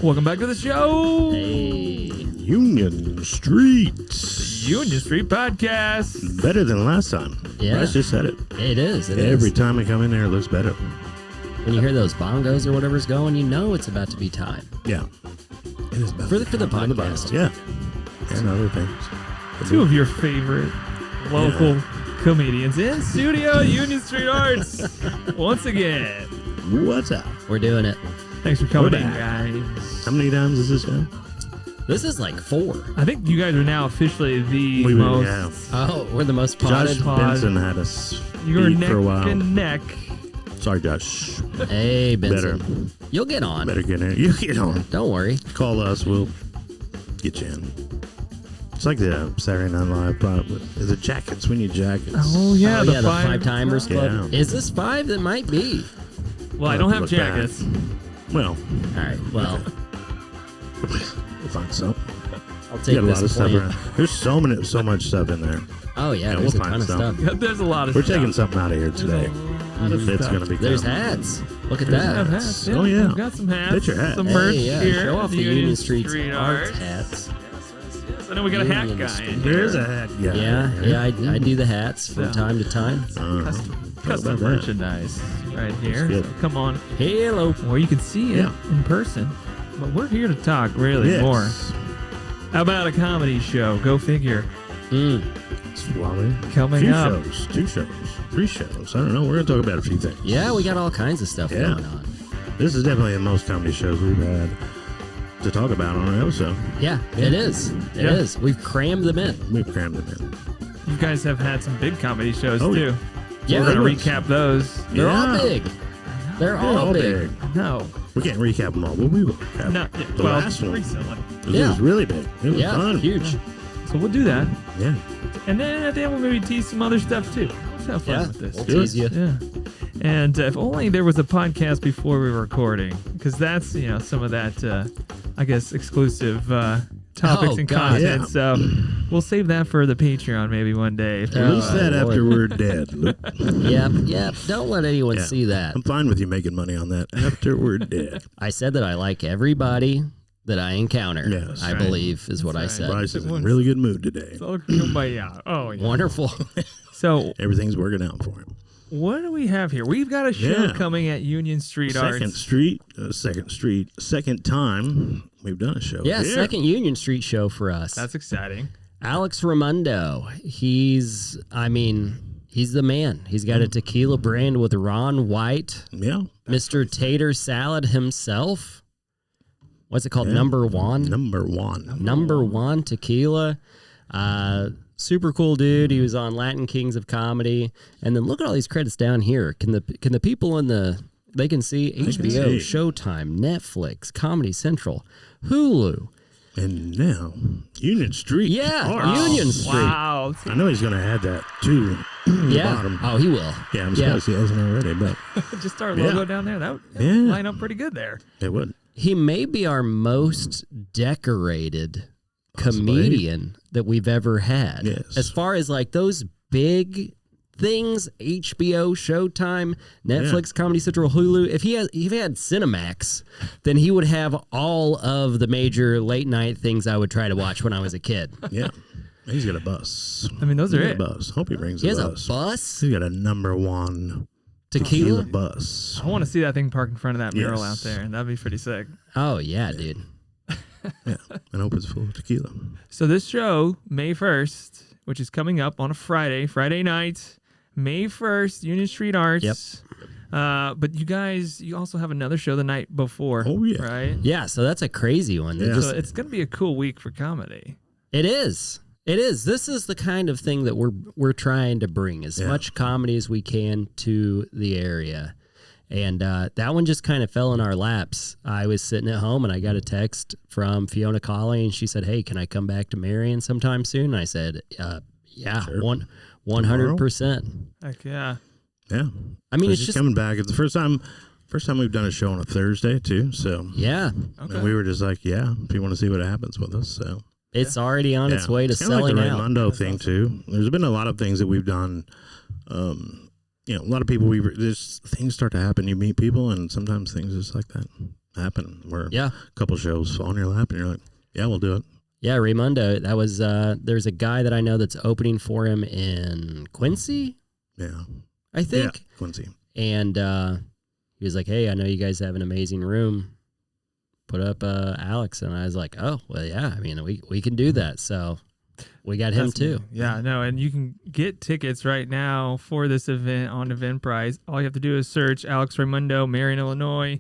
Welcome back to the show. Hey. Union Street. Union Street Podcast. Better than last time. Yeah. Bryce just said it. It is. Every time we come in there, it looks better. When you hear those bongos or whatever's going, you know it's about to be time. Yeah. It is better. For the podcast. Yeah. And other things. Two of your favorite local comedians in studio at Union Street Arts. Once again. What's up? We're doing it. Thanks for coming We're in, back. guys. How many times is this now? This is like 4. I think you guys are now officially the most. Yeah. Oh, we're the most Josh potted. Benson had us You're beat neck for a while. and neck. Sorry, Josh. Hey, Benson. You'll get on. Better get in. You get on. Don't worry. Call us. We'll get you in. It's like the Saturday Night Live part with the jackets. We need jackets. Oh, yeah. the 5-timers club. Yeah. Is this 5? It might be. Well, I don't have Look back. jackets. Well, All right. Well, we'll find some. I'll We take got a lot this of stuff point. around. There's so much stuff in there. Oh, yeah. Yeah, There's we'll a ton find of some. stuff. There's a lot of We're stuff. taking something out of here There's today. a lot of It's stuff. going to be There's coming. hats. Look at We have that. hats. Yeah. Oh, yeah. We've got some hats. Get your hat. Some merch Hey, yeah. here. Show at off the Union Street Street Art Arts. hats. So then we got a hat Union guy Street. in here. There's a hat. Yeah, I do the hats from So- time to time. Custom about that? merchandise right here. That's So good. come on. Hello. Or you can see it Yeah. in person. But we're here to talk really Yes. more about a comedy show. Go figure. Swami. Coming Few up. shows, 2 shows, 3 shows. I don't know. We're going to talk about a few things. Yeah, we got all kinds of stuff Yeah. going on. This is definitely the most comedy shows we've had to talk about on our episode. Yeah, it is. It is. Yeah. We've crammed them in. We've crammed them in. You guys have had some big comedy shows Oh, too. Yeah, We're going yes. to recap those. They're all Yeah. big. They're all big. No. We can't recap them all, but we will recap No. the Well, last one. recently. This Yeah. was really big. It was Yeah, fun. huge. So we'll do that. Yeah. And then at the end, we'll maybe tease some other stuff too. Let's have fun Yeah, with this. we'll Do it. tease you. Yeah. And if only there was a podcast before we were recording, because that's, some of that, I guess, exclusive topics Oh, and God, content. yeah. So we'll save that for the Patreon maybe one day. if we're- Release that Lord. after we're dead. Luke. Yep. Don't let anyone Yeah. see that. I'm fine with you making money on that after we're dead. I said that I like everybody that I encounter. Yes. I Right. believe is what I right. said. Bryce is in a really good mood today. It's all kumbaya. Oh, yeah. Wonderful. So Everything's working out for him. what do we have here? We've got a show Yeah. coming at Union Street Arts. Second time we've done a show. Yeah, here. second Union Street show for us. That's exciting. Alex Raimundo. He's the man. He's got a tequila brand with Ron White, Yeah. Mr. Tater Salad himself. What's it called? Yeah. Number one. Number 1 tequila. Super cool dude. He was on Latin Kings of Comedy. And then look at all these credits down here. Can the people they can see HBO, see. Showtime, Netflix, Comedy Central, Hulu. And now, Union Street. Yeah, Arts. Union Street. Wow. I know he's going to add that too. Yeah. Bottom. Oh, he will. Yeah, I'm surprised he hasn't already, but Just our logo Yeah. down there. That would Yeah. line up pretty good there. it would. He may be our most decorated Possibly. comedian that we've ever had. Yes. As far as like those big things, HBO, Showtime, Netflix, Comedy Central, Hulu. If he had Cinemax, then he would have all of the major late night things I would try to watch when I was a kid. Yeah. He's got a bus. I mean, those are He's it. got a bus. Hope he brings He a has bus. a bus, He's got a number 1 tequila. bus. I want to see that thing parked in front of that mural out Yes. there. That'd be pretty sick. Oh yeah, dude. Yeah. And hope it's full of tequila. So this show, May 1st, which is coming up on a Friday night, May 1st, Union Street Arts. Yep. But you also have another show the night before. Oh, yeah. Right? Yeah, so that's a crazy one. They're Yeah. just- So it's going to be a cool week for comedy. It is. It is. This is the kind of thing that we're trying to bring as Yeah. much comedy as we can to the area. And that one just kind of fell in our laps. I was sitting at home and I got a text from Fiona Cauley and she said, "Hey, can I come back to Marion sometime soon?" And I said, "Yeah, Sure. 100%." Heck yeah. Yeah. I mean, So it's she's just coming back. It's the first time we've done a show on a Thursday too. So yeah, Okay. and we were just like, yeah, if you want to see what happens with us. So it's already on its way to it's kinda selling like the out. Raimundo thing too. There's been a lot of things that we've done. A lot of people. There's things start to happen. You meet people, and sometimes things just like that. happen. Where Yeah. a couple shows fall in your lap, and you're like, yeah, we'll do it. Yeah, Raimundo. That was there's a guy that I know that's opening for him in Quincy, Yeah. I think. Yeah, Quincy. And he was like, "Hey, I know you guys have an amazing room. Put up Alex." And I was like, "Oh, well, yeah. I mean, we can do that." So we got him That's too. amazing. Yeah, no, and you can get tickets right now for this event on Eventbrite. All you have to do is search Alex Raimundo, Marion, Illinois,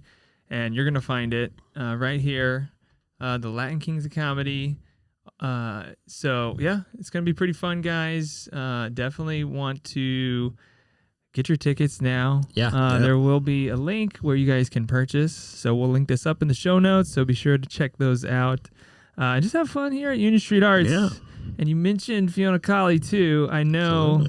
and you're gonna find it right here, the Latin Kings of Comedy. So yeah, it's gonna be pretty fun, guys. Definitely want to get your tickets now. Yeah. There will be a link where you guys can purchase. So we'll link this up in the show notes. So be sure to check those out. And just have fun here at Union Street Arts. Yeah. And you mentioned Fiona Cauley too. I know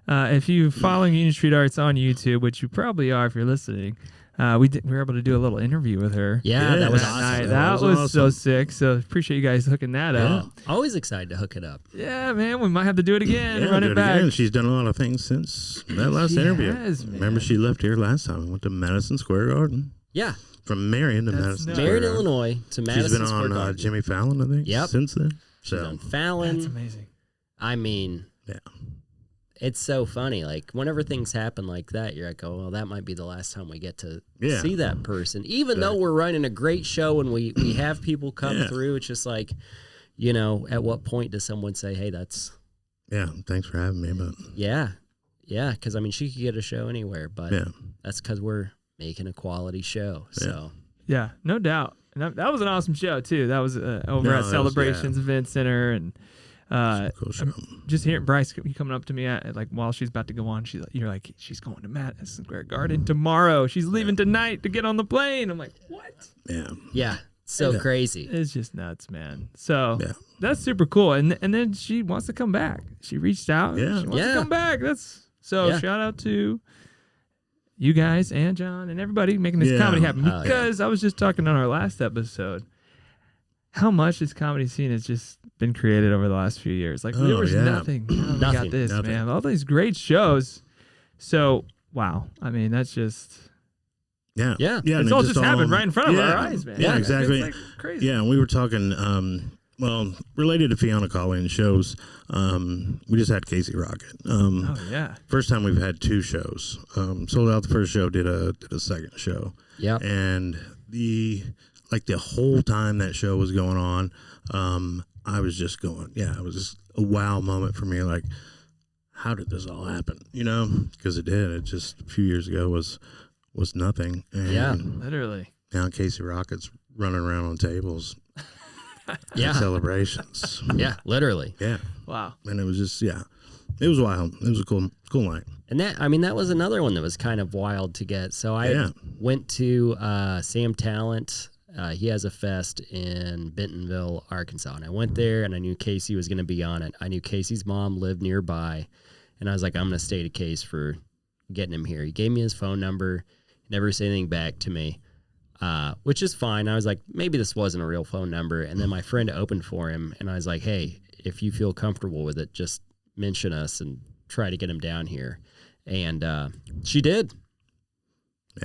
if you're following Union Street Arts on YouTube, which you probably are if you're listening, we were able to do a little interview with her. Yeah, that was that awesome. night. That That was was so awesome. sick. So appreciate you guys hooking that up. Always excited to hook it up. Yeah, man, we might have to do it again. Yeah, Run do it back. again. She's done a lot of things since that last She interview. has, man. Remember, she left here last time. We went to Madison Square Garden. Yeah. From Marion to That's Madison nuts. Square Marion, Garden. Illinois to Madison She's been Square on Garden. Jimmy Fallon, I think, Yep. since then. She's So, on Fallon. That's amazing. I mean, yeah. it's so funny. Like, whenever things happen like that, you're like, oh, well, that might be the last time we get to Yeah. see that person. Even though we're running a great show and we have people come Yeah. through, it's just like, you know, at what point does someone say, hey, that's, Yeah, thanks for having me. But yeah. Yeah, because, I mean, she could get a show anywhere, but yeah, that's because we're making a quality show. So, Yeah, no doubt. And that was an awesome show too. That was over No, at that was- Celebrations Event Center, and cool show. just hearing Brice coming up to me like while she's about to go on, you're like, she's going to Madison Square Garden tomorrow. She's leaving tonight to get on the plane. I'm like, what? Yeah, yeah, so Yeah. crazy. It's just nuts, man. So yeah, that's super cool. And then she wants to come back. She reached out. Yeah. She wants Yeah. to come back. So Yeah. shout out to you guys and John and everybody making this Yeah. comedy happen. Oh, yeah. Because I was just talking on our last episode how much this comedy scene has just been created over the last few years. Like there Oh, was yeah. nothing. Now we got Nothing. this, Nothing. man. All these great shows. So wow. I mean, that's just yeah, Yeah. yeah. and it's it all just happened right in front of yeah. our eyes, man. Yeah, It's exactly. like crazy. Yeah, and we were talking, well, related to Fiona Cauley and shows. We just had Casey Rocket. Oh yeah. First time we've had two shows. Sold out the first show, did a second show, Yep. and the whole time that show was going on, I was just going, it was just a wow moment for me. Like, how did this all happen? You know, because it did. It just a few years ago was nothing. And Yeah. Literally. now Casey Rocket's running around on tables, Yeah. celebrations. Yeah, literally. Yeah, Wow. and it was just it was wild. It was a cool night. And that was another one that was kind of wild to get. So I Yeah. went to Sam Talent. He has a fest in Bentonville, Arkansas. And I went there and I knew Casey was going to be on it. I knew Casey's mom lived nearby. And I was like, I'm going to state a case for getting him here. He gave me his phone number, never said anything back to me, which is fine. I was like, maybe this wasn't a real phone number. And then my friend opened for him. And I was like, hey, if you feel comfortable with it, just mention us and try to get him down here. And she did.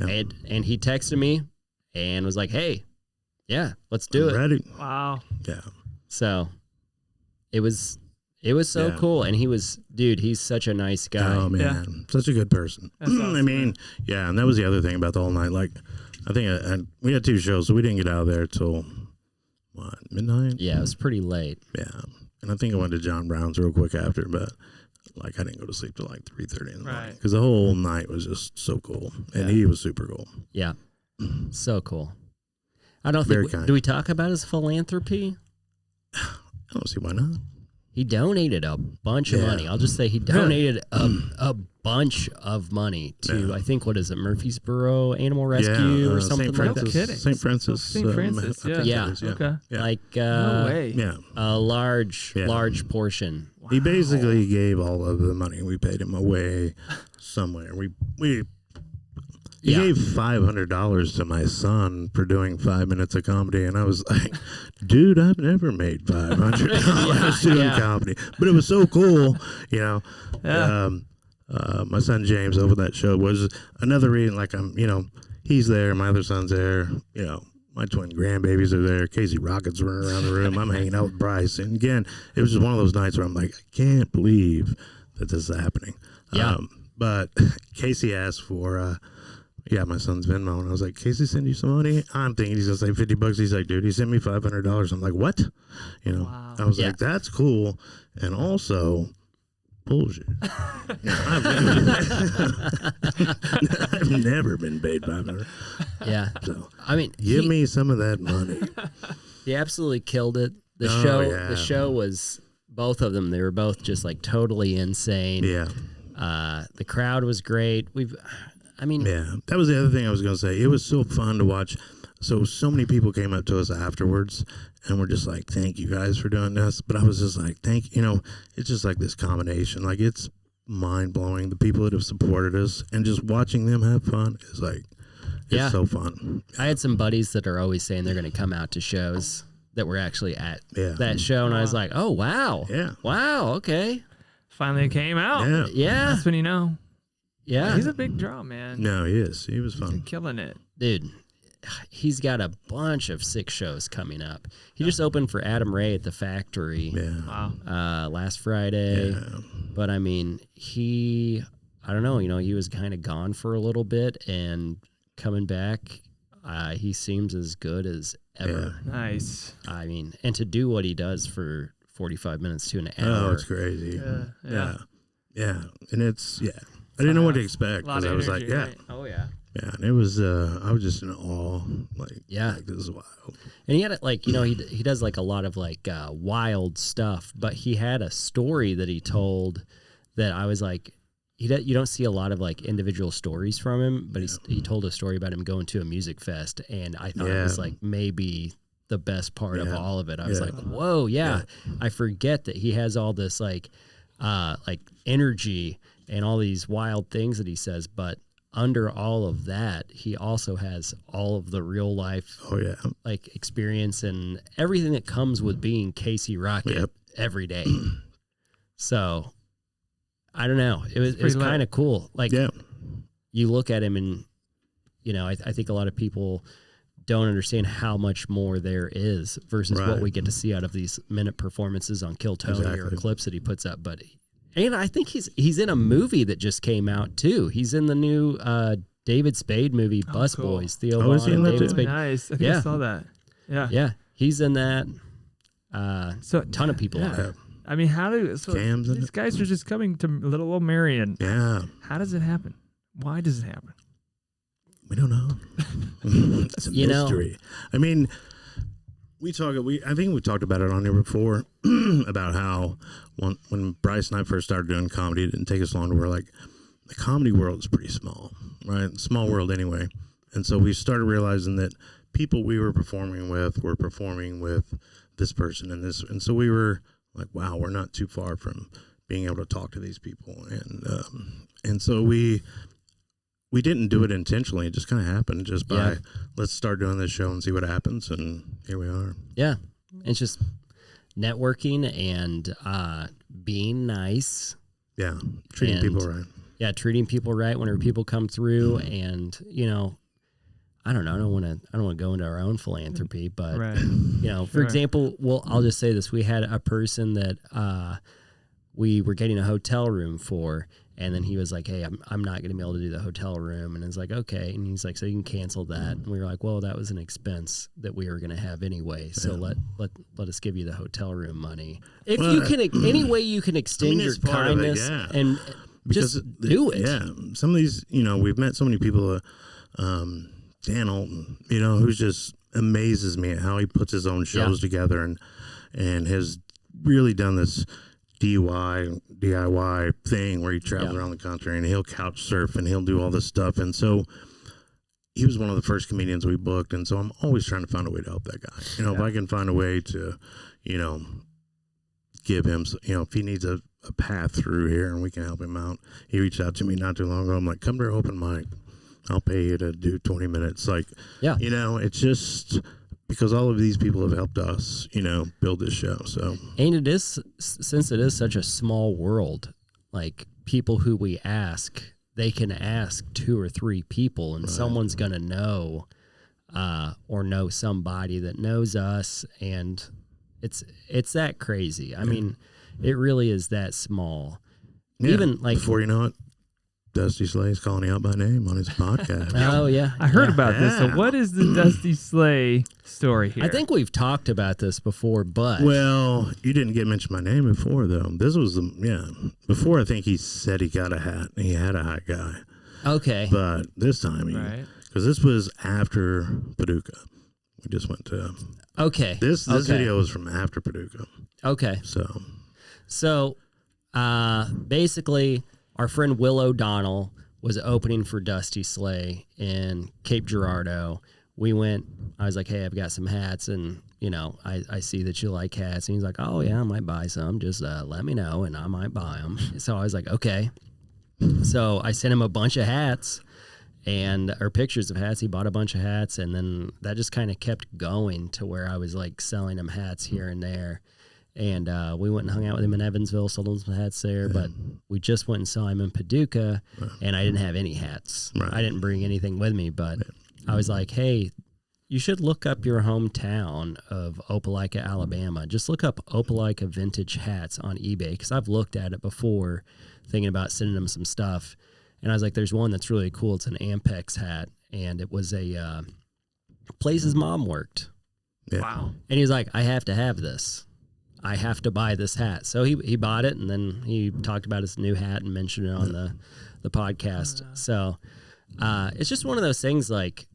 Yeah. And he texted me and was like, hey, yeah, let's do it. Ready? Wow. Yeah. So it was so Yeah. cool. And he's such a nice guy. Oh man, such a good person. That's awesome, I mean, yeah, and that was the other thing about the whole night. Like, I think we had two shows, so we didn't get out of there till midnight. Yeah, it was pretty late. Yeah, and I think I went to John Brown's real quick after, but like I didn't go to sleep till like 3:30 in the morning Right. because the whole night was just so cool, and he was super cool. Yeah. So cool. I don't Very think, kind. do we talk about his philanthropy? I don't see why not. He donated a bunch of Yeah. money. I'll just say he donated a bunch of money to, Yeah. I think, what is it, Murfreesboro Animal Rescue or something St. like Francis, that? kidding. St. Francis, St. Francis, I yeah. think Yeah. it is, Okay. yeah. Like No way. Yeah. a large Yeah. portion. He basically gave all of the money we paid him away somewhere. He Yeah. gave $500 to my son for doing 5 minutes of comedy, and I was like, "Dude, I've never made $500 doing Yeah. comedy." But it was so cool, you know. Yeah. My son James over that show was another reason. Like he's there, my other son's there, you know. my twin grandbabies are there. Casey Rockets running around the room. I'm hanging out with Brice. And again, it was just one of those nights where I'm like, I can't believe that this is happening. Yeah. But Casey asked for, my son's Venmo. And I was like, Casey send you some money? I'm thinking he's going to say $50. He's like, dude, he sent me $500. I'm like, what? You know, Wow. I was like, that's cool. And also, bullshit. I've never been paid $500. Yeah. So, I mean, give me some of that money. he absolutely killed it. The Oh, show was, both of them, they were both just like totally insane. Yeah. The crowd was great. Yeah, that was the other thing I was going to say. It was so fun to watch. So many people came up to us afterwards and were just like, thank you guys for doing this. But I was just like, it's just like this combination. Like, it's mind blowing. The people that have supported us and just watching them have fun is like, it's so fun. I had some buddies that are always saying they're going to come out to shows that were actually at that show. And I was like, oh, wow. Yeah. Wow. Okay. Finally came out. Yeah. Yeah. That's when you know. Yeah. He's a big draw, man. No, he is. He was fun. He's killing it. Dude, he's got a bunch of sick shows coming up. He just opened for Adam Ray at the Factory Wow. last Friday. Yeah. But I mean, he was kind of gone for a little bit, and coming back, he seems as good as ever. Yeah. Nice. I mean, and to do what he does for 45 minutes to an hour. Oh, it's crazy. Yeah. Yeah. And it's, I didn't know what to expect. A lot Because of I was energy, like, right? Oh, yeah. Yeah, and it was, I was just in awe. Like, like, this is wild. And he had he does like a lot of like wild stuff, but he had a story that he told that I was like, you don't see a lot of like individual stories from him, but he told a story about him going to a music fest, and I thought it was like maybe the best part of all of it. I was like, whoa, I forget that he has all this like energy and all these wild things that he says, but under all of that, he also has all of the real life like experience and everything that comes with being Casey Rocket every day. So I don't know. It was kind of cool. Like you look at him and, I think a lot of people don't understand how much more there is versus what we get to see out of these minute performances on Kill Tony or clips that he puts up. But and I think he's in a movie that just came out too. He's in the new David Spade movie, Bus Boys. Theo Vaughn and David Spade. Nice. I think I saw that. Yeah. Yeah. He's in that. So a ton of people are. Yeah. I mean, these guys are just coming to little old Marion. Yeah. How does it happen? Why does it happen? We don't know. It's a mystery. I mean, I think we talked about it on here before about how when Brice and I first started doing comedy, it didn't take us long to where like the comedy world is pretty small, right? Small world anyway. And so we started realizing that people we were performing with this person and this, and so we were like, wow, we're not too far from being able to talk to these people, and so we didn't do it intentionally. It just kind of happened just by let's start doing this show and see what happens, and here we are. Yeah, it's just networking and being nice. Yeah, treating people right. Yeah, treating people right whenever people come through, and I don't know. I don't want to go into our own philanthropy, but for example, I'll just say this: we had a person that we were getting a hotel room for, and then he was like, "Hey, I'm not going to be able to do the hotel room," and it's like, "Okay," and he's like, "So you can cancel that," and we were like, "Well, that was an expense that we were going to have anyway, so let us give you the hotel room money. If you can, any way you can extend your kindness and because just do it." Yeah, some of these, we've met so many people. Dan Alton, who just amazes me at how he puts his own shows together and has really done this DIY thing where he travels around the country and he'll couch surf and he'll do all this stuff. And so he was one of the first comedians we booked. And so I'm always trying to find a way to help that guy. If I can find a way to, give him, if he needs a path through here and we can help him out. He reached out to me not too long ago. I'm like, come to our open mic. I'll pay you to do 20 minutes. Like, it's just because all of these people have helped us, build this show. So, and it is, since it is such a small world, like people who we ask, they can ask 2 or 3 people and someone's going to know or know somebody that knows us, and it's that crazy. I mean, it really is that small. Yeah. Even like before you know it, Dusty Slay's calling you out by name on his podcast. oh yeah, I heard yeah. about this. So what is the Dusty Slay story here? I think we've talked about this before, but Well, you didn't get mentioned my name before, though. This was before. I think he said he got a hat. He had a hat guy, okay. but this time, right. because this was after Paducah. We just went to Okay. this okay. video was from after Paducah. Okay. So Basically, our friend Will O'Donnell was opening for Dusty Slay in Cape Girardeau. We went, I was like, hey, I've got some hats, and, you know, I see that you like hats. And he's like, oh, yeah, I might buy some. Just let me know, and I might buy them. So I was like, okay. So I sent him a bunch of hats or pictures of hats. He bought a bunch of hats, and then that just kind of kept going to where I was, like, selling him hats here and there. And we went and hung out with him in Evansville, sold him some hats there. But we just went and saw him in Paducah, and I didn't have any hats. Right. I didn't bring anything with me, but I was like, hey, you should look up your hometown of Opelika, Alabama. Just look up Opelika vintage hats on eBay, because I've looked at it before thinking about sending him some stuff. And I was like, there's one that's really cool. It's an Ampex hat, and it was a place his mom worked. Yeah. Wow. And he's like, I have to have this. I have to buy this hat. So he bought it, and then he talked about his new hat and mentioned it on the podcast. So it's just one of those things, like,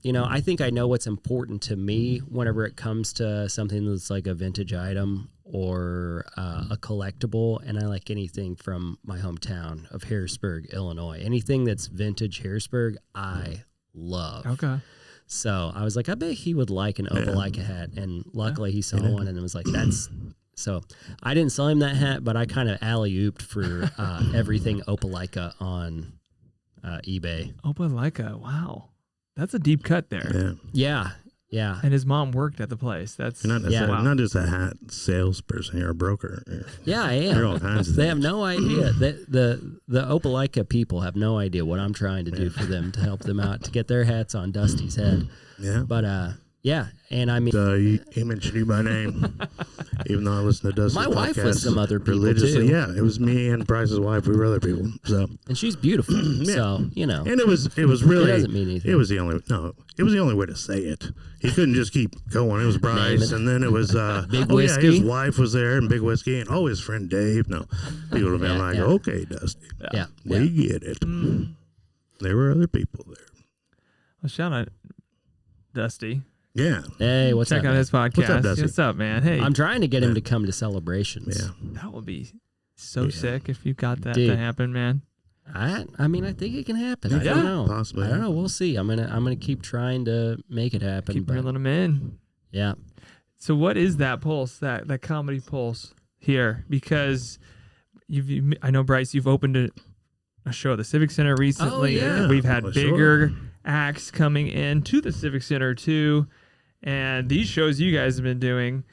you know, I think I know what's important to me whenever it comes to something that's like a vintage item or a collectible, and I like anything from my hometown of Harrisburg, Illinois. Anything that's vintage Harrisburg, I love. Okay. So I was like, I bet he would like an Opelika hat, and luckily he saw one, and it was like, that's... So I didn't sell him that hat, but I kind of alley-ooped for everything Opelika on eBay. Opelika. Wow. That's a deep cut there. Yeah. Yeah. And his mom worked at the place. That's You're not just a hat salesperson. You're a broker. Yeah, I am. You're all kinds of They things. have no idea. The Opelika people have no idea what I'm trying to do for them to help them out to get their hats on Dusty's head. Yeah. But yeah, and I mean, He mentioned you by name, even though I listen to Dusty's my wife podcast was some other people religiously. too. Yeah, it was me and Brice's wife. We were other people. So, and she's beautiful. So you know, and it was really. It doesn't mean anything. It was the only way to say it. He couldn't just keep going. It was Brice, and then it was Big yeah, Whiskey. his wife was there, and Big Whiskey, and his friend Dave. No, people would have been okay, Dusty, yeah, we get it. There were other people there. Well, shout out Dusty. Yeah. Hey, what's Check up? out Man? his podcast. Dusty? What's up, man? Hey, I'm trying to get him to come to celebrations. Yeah. that would be so sick if you got that Dude. to happen, man. I mean, I think it can happen. I Yeah, don't know. possibly. I don't know. We'll see. I'm gonna keep trying to make it happen. Keep but reeling them in. yeah. So what is that pulse? That comedy pulse here? Because I know, Brice, you've opened a show at the Civic Center recently. Oh, yeah. We've had Well, bigger acts coming in to the Civic Center too, and these shows you guys have been doing,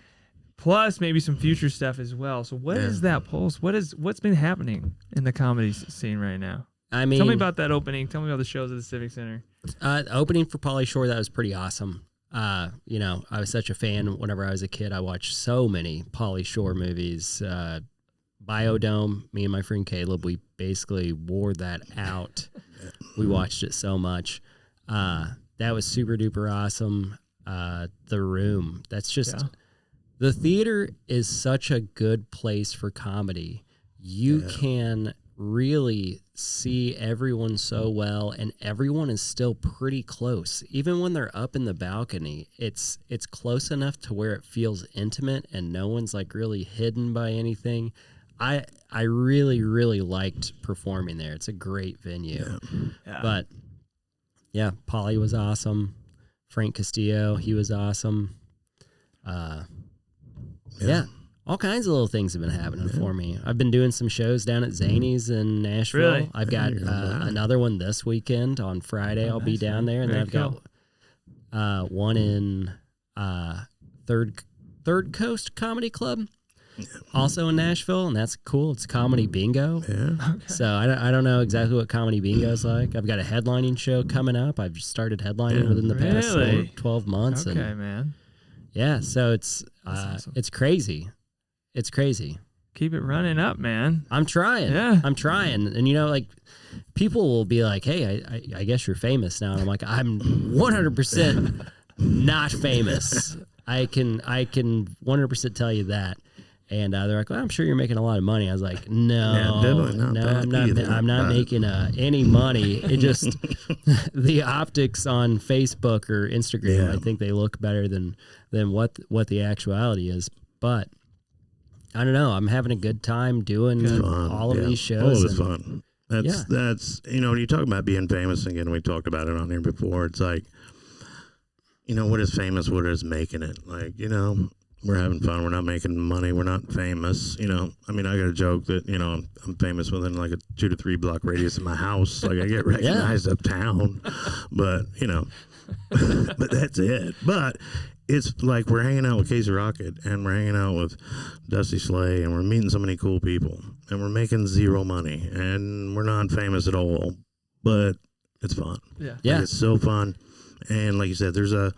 plus maybe some future stuff as well. So what is that pulse? What's been happening in the comedy scene right now? I mean, Tell me about that opening. Tell me about the shows at the Civic Center. Opening for Pauly Shore, that was pretty awesome. You know, I was such a fan whenever I was a kid. I watched so many Pauly Shore movies. Biodome, me and my friend Caleb, we basically wore that out. We watched it so much. That was super duper awesome. The Room, that's just the theater is such a good place for comedy. You can really see everyone so well, and everyone is still pretty close. Even when they're up in the balcony, it's close enough to where it feels intimate and no one's like really hidden by anything. I really, really liked performing there. It's a great venue. Yeah. But yeah, Pauly was awesome. Frank Castillo, he was awesome. Yeah, all kinds of little things have been happening for me. I've been doing some shows down at Zany's in Nashville. Really? I've got another one this weekend on Friday. I'll be down there, and then I've got one in Third Coast Comedy Club. also in Nashville, and that's cool. It's Comedy Bingo. Yeah. So I don't know exactly what Comedy Bingo is like. I've got a headlining show coming up. I've just started headlining within the past Really? 12 months. Okay, And man. yeah, so it's awesome. it's crazy. It's crazy. Keep it running up, man. I'm trying. Yeah. I'm trying. And, like, people will be like, hey, I guess you're famous now. And I'm like, I'm 100% not famous. I can 100% tell you that. And they're like, well, I'm sure you're making a lot of money. I was like, no, definitely not that I'm not either. making any money. It just, the optics on Facebook or Instagram, I think they look better than what the actuality is. But I don't know. I'm having a good time doing all of these shows. All of it's fun. That's when you talk about being famous again, we talked about it on here before. It's like, what is famous? What is making it? Like, we're having fun. We're not making money. We're not famous. I got a joke that, I'm famous within like a 2 to 3 block radius of my house. Like I get recognized uptown, but, but that's it. But it's like we're hanging out with Casey Rocket and we're hanging out with Dusty Slay and we're meeting so many cool people and we're making zero money and we're not famous at all, but it's fun. Yeah. Yeah. It's so fun. And like you said, there's a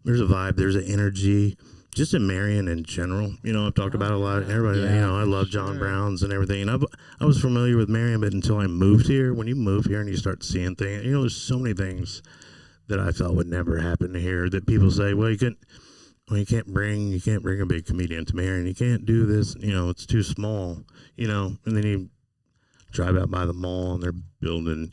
vibe, there's an energy just in Marion in general. I've talked about it a lot. Everybody, I love John Brown's and everything. And I was familiar with Marion, but until I moved here, when you move here and you start seeing things, there's so many things that I thought would never happen here that people say, well, you can't bring a big comedian to Marion. You can't do this. It's too small, and then you drive out by the mall and they're building,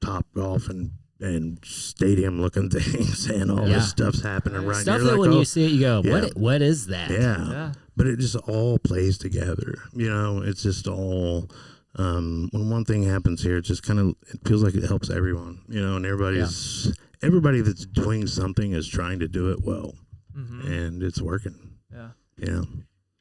Top Golf and stadium looking things and all this stuff's happening right Stuff You're that like, when you see it, you go, what is that? Yeah. But it just all plays together. It's just all, when one thing happens here, it just it feels like it helps everyone, and everybody that's doing something is trying to do it well. Mm-hmm. And it's working. Yeah. Yeah.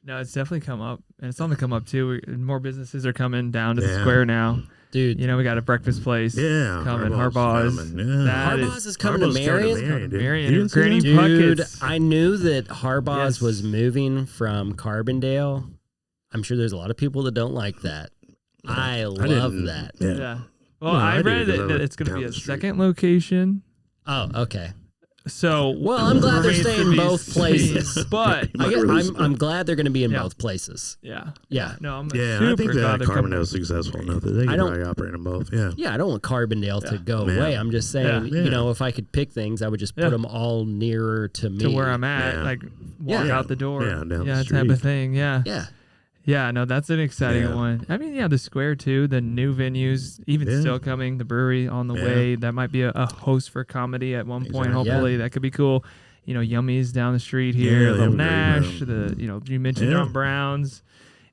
No, it's definitely come up, and it's on the come up too. More businesses are coming down to the square now. Dude, we got a breakfast place coming. Harbaugh's Harbaugh's is coming to Marion. Marion, Granny Dude, Puckett's. I knew that Harbaugh's was moving from Carbondale. I'm sure there's a lot of people that don't like that. I love that. Yeah. Well, I read that it's going to be a second location. Oh, okay. So, well, I'm glad they're staying in both places, but I'm glad they're going to be in both places. Yeah. No, I'm I think that Carbondale is successful enough that they can probably operate in both. Yeah, I don't want Carbondale to go away. I'm just saying, if I could pick things, I would just put them all nearer to me, to where I'm at, like walk out the door, down the street. type of thing. Yeah, no, that's an exciting one. I mean, the square too, the new venues, even still coming, the brewery on the way. That might be a host for comedy at one point. Hopefully, that could be cool. Yummy's down the street here, Little Nash. You mentioned John Brown's.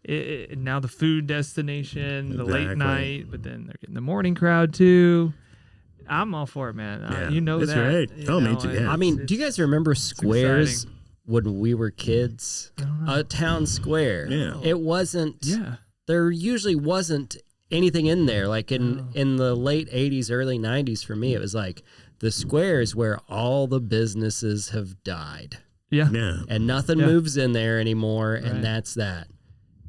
Now the food destination, the late night, but then they're getting the morning crowd too. I'm all for it, man. It's that. Great. Me too. Yeah. I mean, do you guys remember squares? When we were kids, a town square. Yeah. It wasn't. Yeah. There usually wasn't anything in there. Like in the late 80s, early 90s, for me, it was like the square is where all the businesses have died. Yeah. And nothing moves in there anymore, and that's that.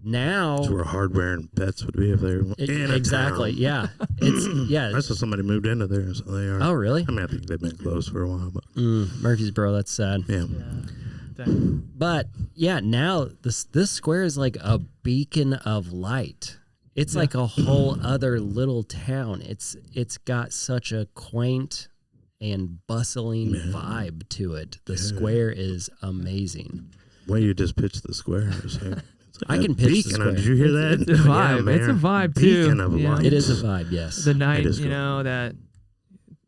Now it's where hardware and pets would be if they were exactly. Yeah. I saw somebody moved into there, so they are. Oh, really? I mean, I think they've been closed for a while, but Murfreesboro, that's sad. Yeah. But now this square is like a beacon of light. It's like a whole other little town. It's got such a quaint and bustling vibe to it. The square is amazing. Way you just pitched the square. I can pitch the square. Did you hear that? It's a vibe. It's a vibe too. Beacon of light. It is a vibe. Yes. The night,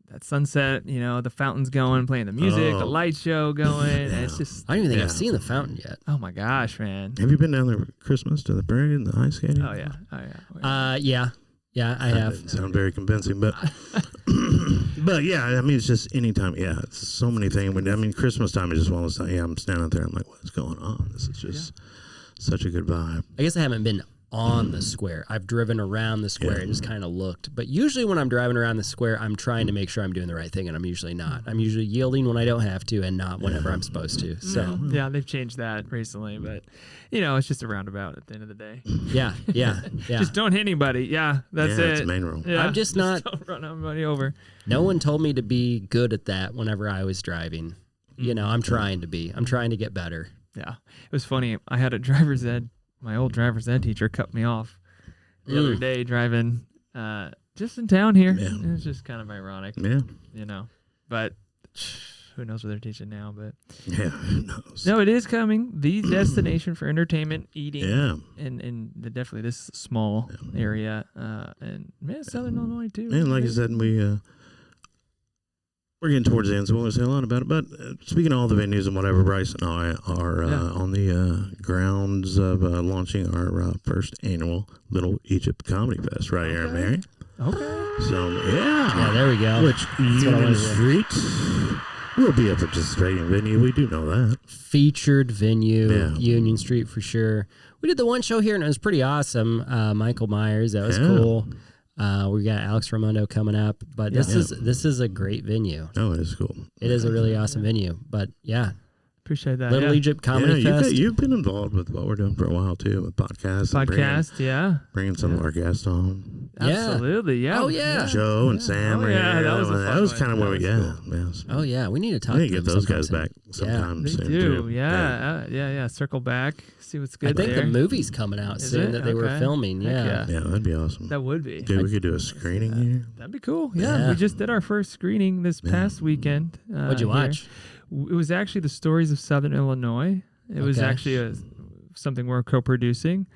that sunset, the fountain's going, playing the music, the light show going. And it's just. I don't even think I've seen the fountain yet. Oh my gosh, man! Have you been down there for Christmas to the parade and the ice skating? Oh yeah. Yeah, I have. Doesn't sound very convincing, but but yeah, I mean, it's just anytime. Yeah, it's so many things. I mean, Christmas time is just one of those. Yeah, I'm standing out there. I'm like, what's going on? This is just such a good vibe. I guess I haven't been on the square. I've driven around the square and just kind of looked. But usually when I'm driving around the square, I'm trying to make sure I'm doing the right thing, and I'm usually not. I'm usually yielding when I don't have to and not whenever I'm supposed to. So yeah, they've changed that recently, but it's just a roundabout at the end of the day. yeah. Just don't hit anybody. Yeah, that's it. That's the main rule. Yeah, I'm just not. Don't run everybody over. No one told me to be good at that whenever I was driving. I'm trying to be. I'm trying to get better. Yeah, it was funny. I had my old driver's ed teacher cut me off the other day driving just in town here. Yeah. And it's just kind of ironic. Yeah. But who knows what they're teaching now, but Yeah. Who knows? no, it is coming. The destination for entertainment, eating, Yeah. in definitely this small area, and Southern Illinois too. And like I said, we're getting towards the end, so we won't say a lot about it. But speaking of all the venues and whatever, Brice and I are on the grounds of launching our first annual Little Egypt Comedy Fest right here in Marion. Okay. So, yeah, there we go. Which Union Street will be a participating venue. We do know that. Featured venue, Yeah. Union Street for sure. We did the one show here, and it was pretty awesome. Michael Myers, that was cool. We got Alex Raimundo coming up, but this is a great venue. Oh, it is cool. It is a really awesome venue. But yeah, Appreciate that. Little Egypt Comedy Fest. You've been involved with what we're doing for a while too, with podcasts. and bringing some of our guests on. Absolutely. Yeah. Oh yeah. Joe and Sam. Oh, yeah, that was a fun that was one. kind of where we That was Oh yeah, we need to talk. We need to to get them those guys sometime back soon. sometime They soon do. too. Yeah. Circle back. See what's good I think there. the movie's coming out Is soon it? that they were Okay. filming. Heck Yeah. Yeah, that'd be awesome. That would be. Dude, we could do a screening here. That'd be cool. Yeah. Yeah. We just did our first screening this past weekend. What'd you here. watch? It was actually the Stories of Southern Illinois. It was Okay. actually something we're co-producing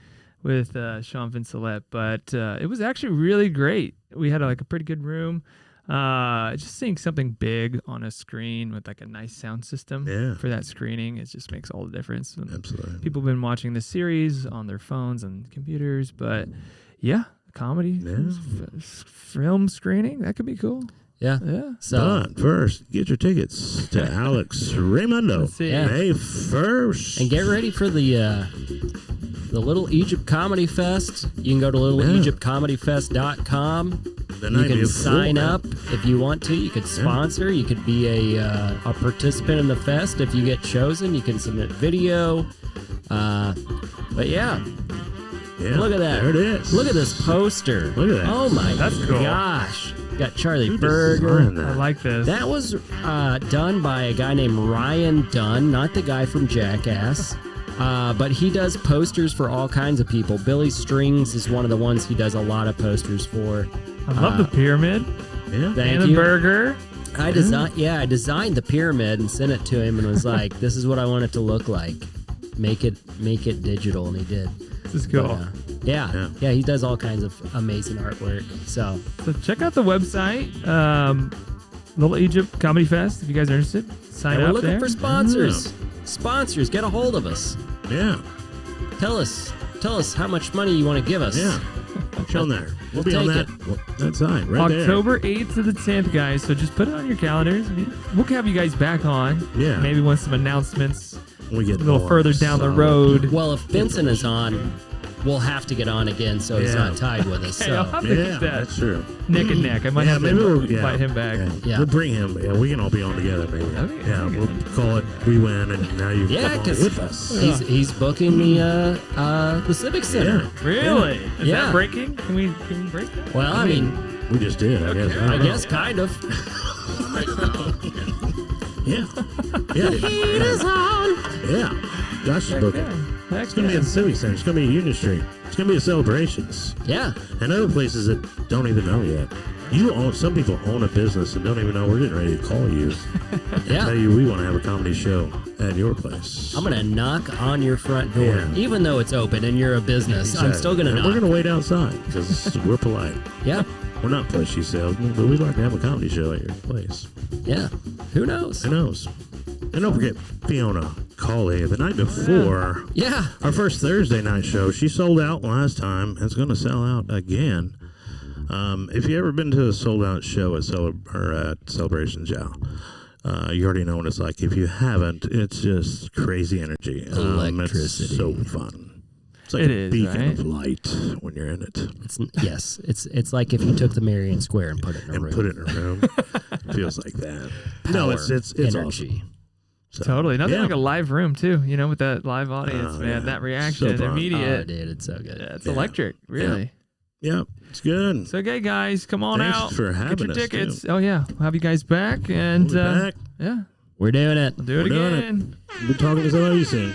with Sean Vincelette, but it was actually really great. We had a pretty good room. Just seeing something big on a screen with a nice sound system for that screening, it just makes all the difference. And Absolutely. people have been watching the series on their phones and computers, but comedy film screening, that could be cool. Yeah. Yeah. So But first, get your tickets to Alex Raimundo Let's see. Yeah. May 1st. and get ready for the Little Egypt Comedy Fest. You can go to littleegyptcomedyfest.com. The You night can before. sign up if you want to. You could sponsor. You could be a participant in the fest. If you get chosen, you can submit video. But yeah, Yeah, look at that. There it is. Look at this poster. Look at that. Oh my That's cool. gosh. Got Charlie Who Berger. designed I that? like this. That was done by a guy named Ryan Dunn, not the guy from Jackass. But he does posters for all kinds of people. Billy Strings is one of the ones he does a lot of posters for. I love the pyramid Yeah. Thank and the you. burger. I designed the pyramid and sent it to him and was like, "This is what I want it to look like. Make it digital," and he did. This is cool. But, yeah, he does all kinds of amazing artwork. So So check out the website, Little Egypt Comedy Fest. If you guys are interested, sign and we're up looking there. for sponsors. Sponsors, get a hold of us. Yeah. Tell us how much money you want to give us. Yeah. Show there. We'll be We'll on take that side right there. October 8th to the 10th, guys. So just put it on your calendars. We'll have you guys back on. Yeah. Maybe once some announcements We get a little more further down the solid. road. Well, if Vincent is on, we'll have to get on again so he's Yeah. not tied with us. Hey, I'll So have to Yeah, get that that's true. neck and neck. I might have to invite him back. Yeah. We'll bring him. Yeah, we can all be on together, maybe. Okay, Yeah, okay. we'll call it We Win, and now you Yeah, come on 'cause with us. he's booking the Civic Center. Yeah. Really? Is Yeah. that breaking? Can we break that? Well, I mean, We just did, I guess. I guess kind of. Yeah. Yeah. Heat is on. Yeah. Josh is booking. Yeah. It's going to be at the Civic Center. It's going to be at Union Street. It's going to be at Celebrations. Yeah. And other places that don't even know yet. Some people own a business and don't even know we're getting ready to call you. Yeah. Tell you we want to have a comedy show at your place. I'm gonna knock on your front door, Yeah. even though it's open and you're a business. I'm still gonna And knock. we're going to wait outside because we're polite. Yeah. We're not pushy salesmen, but we'd like to have a comedy show at your place. Yeah. Who knows? Who knows? And don't forget Fiona, Cauley. The night before, Yeah. our first Thursday night show, she sold out last time. It's going to sell out again. If you ever been to a sold out show at Celebrations, you already know what it's like. If you haven't, it's just crazy energy. Electricity. It's so fun. It's like It a is, beacon right? of light when you're in it. It's like if you took the Marion Square and put it in a room. Put it in a room. Feels like that. Power, it's energy. awesome. So, Totally. Nothing yeah. like a live room too, you know, with that live audience, man. yeah. That reaction, So fun. immediate. Oh, dude, it's so good. Yeah, it's electric, really. Yeah, it's good. So, okay, guys, come on Thanks out. for Get having your us, tickets. too. Oh, yeah. We'll have you guys back. And, We'll be back. yeah, We're doing it. we'll do it We're doing it. again. We'll be talking to somebody soon.